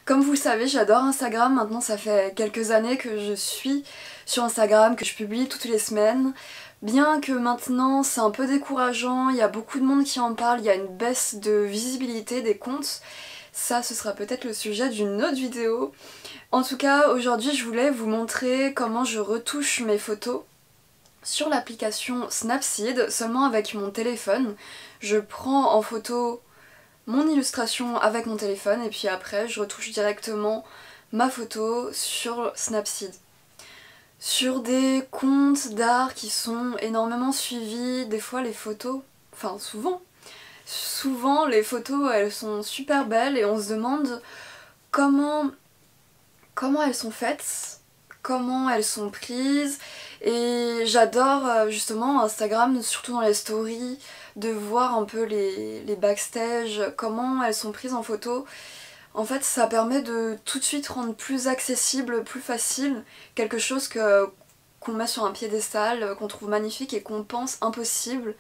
Comme vous le savez, j'adore Instagram. Maintenant, ça fait quelques années que je suis sur Instagram, que je publie toutes les semaines. Bien que maintenant, c'est un peu décourageant, il y a beaucoup de monde qui en parle, il y a une baisse de visibilité des comptes. Ça, ce sera peut-être le sujet d'une autre vidéo. En tout cas, aujourd'hui, je voulais vous montrer comment je retouche mes photos sur l'application Snapseed, seulement avec mon téléphone. Je prends en photo mon illustration avec mon téléphone et puis après je retouche directement ma photo sur Snapseed. Sur des comptes d'art qui sont énormément suivis, des fois les photos, enfin souvent les photos elles sont super belles et on se demande comment elles sont faites, comment elles sont prises. Et j'adore justement Instagram, surtout dans les stories, de voir un peu les backstage, comment elles sont prises en photo. En fait, ça permet de tout de suite rendre plus accessible, plus facile, quelque chose qu'on met sur un piédestal, qu'on trouve magnifique et qu'on pense impossible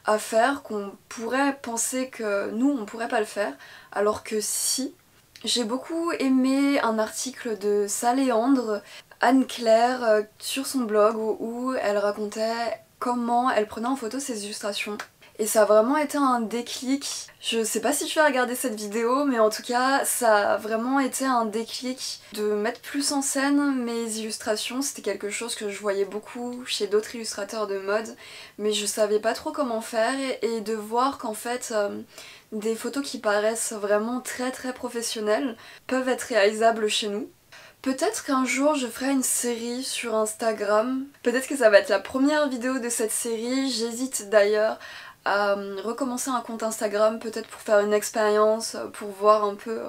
à faire, qu'on pourrait penser que nous, on pourrait pas le faire, alors que si. J'ai beaucoup aimé un article de Saléandre, Anne-Claire, sur son blog où elle racontait comment elle prenait en photo ses illustrations. Et ça a vraiment été un déclic. Je sais pas si tu vas regarder cette vidéo, mais en tout cas, ça a vraiment été un déclic de mettre plus en scène mes illustrations. C'était quelque chose que je voyais beaucoup chez d'autres illustrateurs de mode, mais je savais pas trop comment faire et de voir qu'en fait, des photos qui paraissent vraiment très professionnelles peuvent être réalisables chez nous. Peut-être qu'un jour je ferai une série sur Instagram, peut-être que ça va être la première vidéo de cette série, j'hésite d'ailleurs à recommencer un compte Instagram, peut-être pour faire une expérience, pour voir un peu,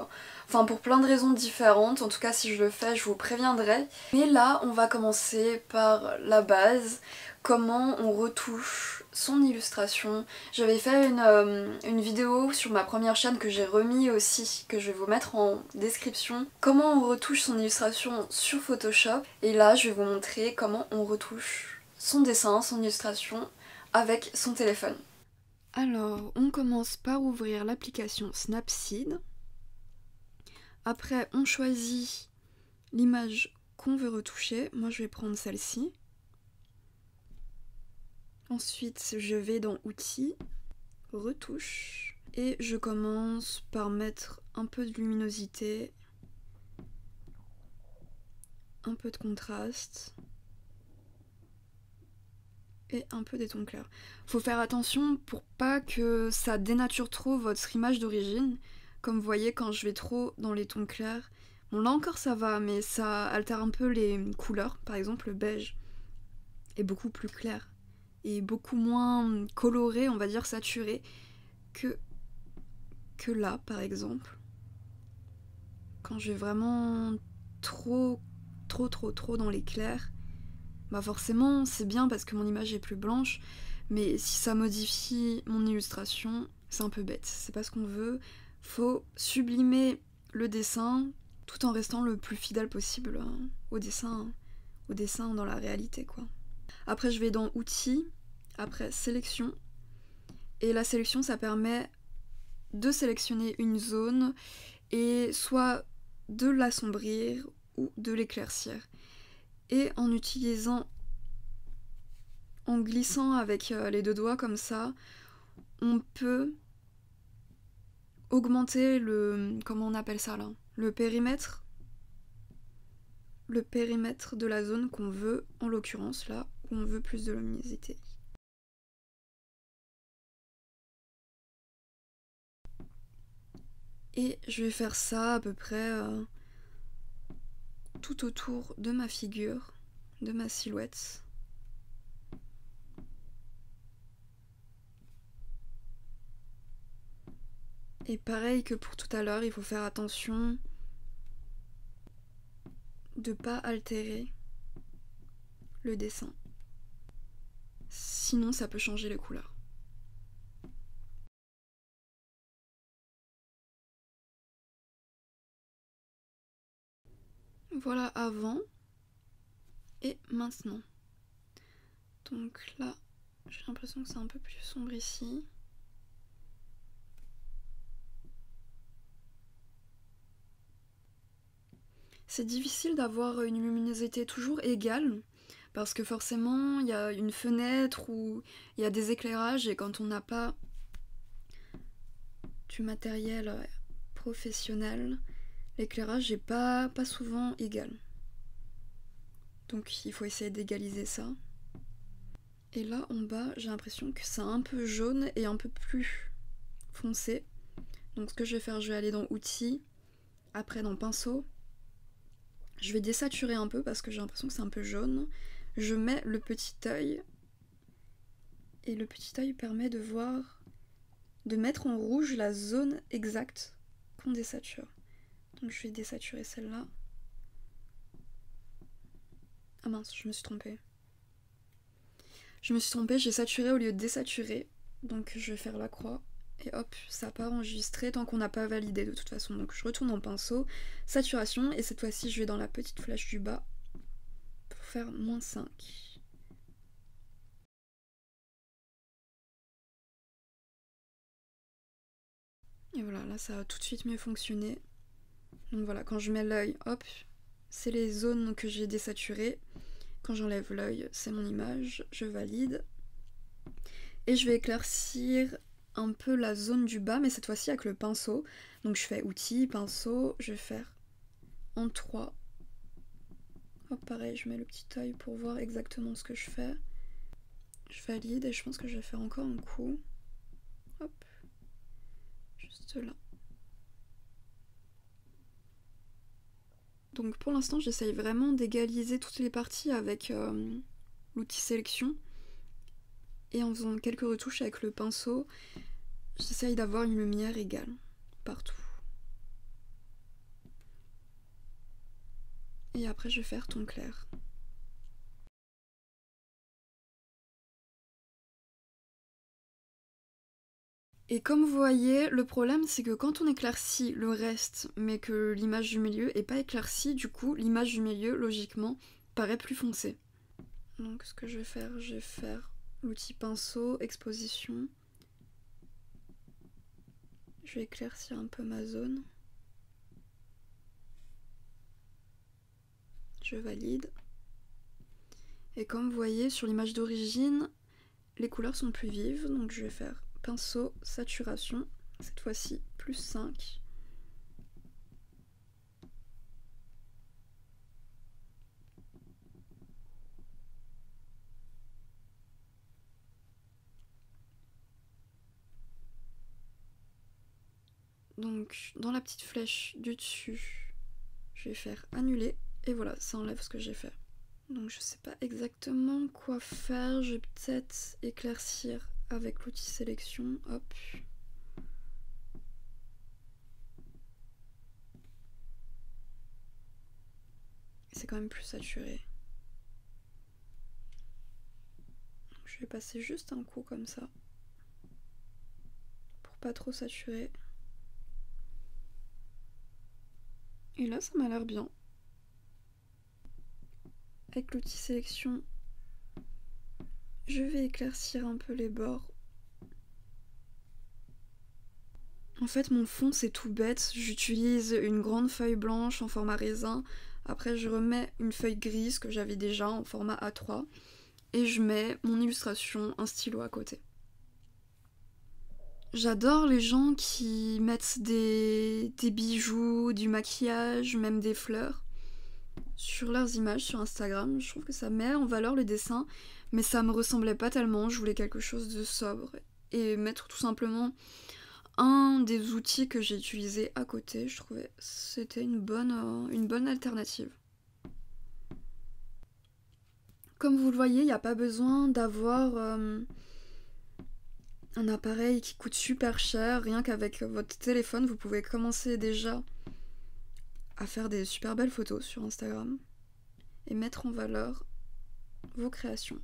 enfin pour plein de raisons différentes, en tout cas si je le fais je vous préviendrai. Mais là on va commencer par la base, comment on retouche son illustration. J'avais fait une vidéo sur ma première chaîne que j'ai remis aussi, que je vais vous mettre en description. Comment on retouche son illustration sur Photoshop. Et là je vais vous montrer comment on retouche son dessin, son illustration avec son téléphone. Alors on commence par ouvrir l'application Snapseed. Après on choisit l'image qu'on veut retoucher. Moi je vais prendre celle-ci. Ensuite, je vais dans Outils, Retouche, et je commence par mettre un peu de luminosité, un peu de contraste, et un peu des tons clairs. Faut faire attention pour pas que ça dénature trop votre image d'origine. Comme vous voyez, quand je vais trop dans les tons clairs, bon là encore ça va, mais ça altère un peu les couleurs. Par exemple, le beige est beaucoup plus clair et beaucoup moins coloré, on va dire saturé, que là par exemple. Quand je vais vraiment trop dans les clairs, bah forcément c'est bien parce que mon image est plus blanche, mais si ça modifie mon illustration, c'est un peu bête, c'est pas ce qu'on veut. Faut sublimer le dessin tout en restant le plus fidèle possible au dessin dans la réalité quoi. Après je vais dans Outils, après Sélection, et la sélection ça permet de sélectionner une zone et soit de l'assombrir ou de l'éclaircir. Et en utilisant, en glissant avec les deux doigts comme ça, on peut augmenter le, comment on appelle ça là, le périmètre de la zone qu'on veut, en l'occurrence là où on veut plus de luminosité. Et je vais faire ça à peu près tout autour de ma figure, de ma silhouette. Et pareil que pour tout à l'heure, il faut faire attention de pas altérer le dessin. Sinon ça peut changer les couleurs. Voilà avant et maintenant. Donc là, j'ai l'impression que c'est un peu plus sombre ici. C'est difficile d'avoir une luminosité toujours égale, parce que forcément il y a une fenêtre où il y a des éclairages, et quand on n'a pas du matériel professionnel, l'éclairage n'est pas souvent égal. Donc il faut essayer d'égaliser ça. Et là en bas, j'ai l'impression que c'est un peu jaune et un peu plus foncé. Donc ce que je vais faire, je vais aller dans outils, après dans pinceau. Je vais désaturer un peu parce que j'ai l'impression que c'est un peu jaune. Je mets le petit œil. Et le petit œil permet de voir, de mettre en rouge la zone exacte qu'on désature. Donc je vais désaturer celle-là. Ah mince, je me suis trompée. J'ai saturé au lieu de désaturer. Donc je vais faire la croix. Et hop, ça part enregistré tant qu'on n'a pas validé de toute façon. Donc je retourne en pinceau, saturation, et cette fois-ci je vais dans la petite flèche du bas pour faire -5. Et voilà, là ça a tout de suite mieux fonctionné. Donc voilà, quand je mets l'œil, hop, c'est les zones que j'ai désaturées. Quand j'enlève l'œil, c'est mon image, je valide. Et je vais éclaircir un peu la zone du bas, mais cette fois-ci avec le pinceau. Donc je fais outils, pinceau, je vais faire en 3. Hop, pareil, je mets le petit œil pour voir exactement ce que je fais. Je valide et je pense que je vais faire encore un coup. Hop, juste là. Donc pour l'instant, j'essaye vraiment d'égaliser toutes les parties avec l'outil sélection. Et en faisant quelques retouches avec le pinceau, j'essaye d'avoir une lumière égale partout. Et après, je vais faire ton clair. Et comme vous voyez, le problème c'est que quand on éclaircit le reste, mais que l'image du milieu est pas éclaircie, du coup l'image du milieu, logiquement, paraît plus foncée. Donc ce que je vais faire l'outil pinceau, exposition. Je vais éclaircir un peu ma zone. Je valide. Et comme vous voyez, sur l'image d'origine, les couleurs sont plus vives, donc je vais faire pinceau, saturation, cette fois-ci +5. Donc dans la petite flèche du dessus, je vais faire annuler, et voilà, ça enlève ce que j'ai fait. Donc je sais pas exactement quoi faire, je vais peut-être éclaircir avec l'outil sélection, hop. C'est quand même plus saturé. Donc, je vais passer juste un coup comme ça, pour pas trop saturer. Et là ça m'a l'air bien. Avec l'outil sélection, je vais éclaircir un peu les bords. En fait, mon fond, c'est tout bête. J'utilise une grande feuille blanche en format raisin. Après, je remets une feuille grise que j'avais déjà en format A3. Et je mets mon illustration, un stylo à côté. J'adore les gens qui mettent des bijoux, du maquillage, même des fleurs sur leurs images sur Instagram. Je trouve que ça met en valeur le dessin, mais ça me ressemblait pas tellement. Je voulais quelque chose de sobre et mettre tout simplement un des outils que j'ai utilisé à côté. Je trouvais que c'était une bonne alternative. Comme vous le voyez, il n'y a pas besoin d'avoir un appareil qui coûte super cher. Rien qu'avec votre téléphone, vous pouvez commencer déjà à faire des super belles photos sur Instagram et mettre en valeur vos créations.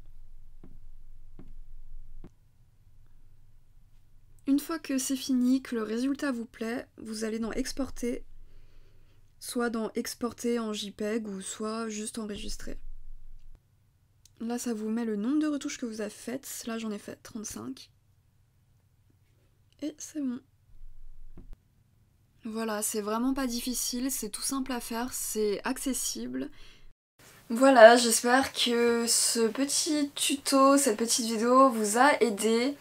Une fois que c'est fini, que le résultat vous plaît, vous allez dans exporter, soit dans exporter en JPEG ou soit juste enregistrer. Là ça vous met le nombre de retouches que vous avez faites, là j'en ai fait 35. Et c'est bon. Voilà, c'est vraiment pas difficile, c'est tout simple à faire, c'est accessible. Voilà, j'espère que ce petit tuto, cette petite vidéo vous a aidé.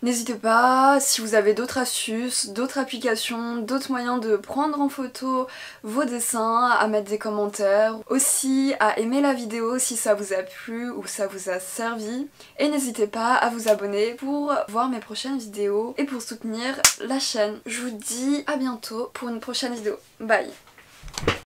N'hésitez pas, si vous avez d'autres astuces, d'autres applications, d'autres moyens de prendre en photo vos dessins, à mettre des commentaires. Aussi à aimer la vidéo si ça vous a plu ou ça vous a servi. Et n'hésitez pas à vous abonner pour voir mes prochaines vidéos et pour soutenir la chaîne. Je vous dis à bientôt pour une prochaine vidéo. Bye!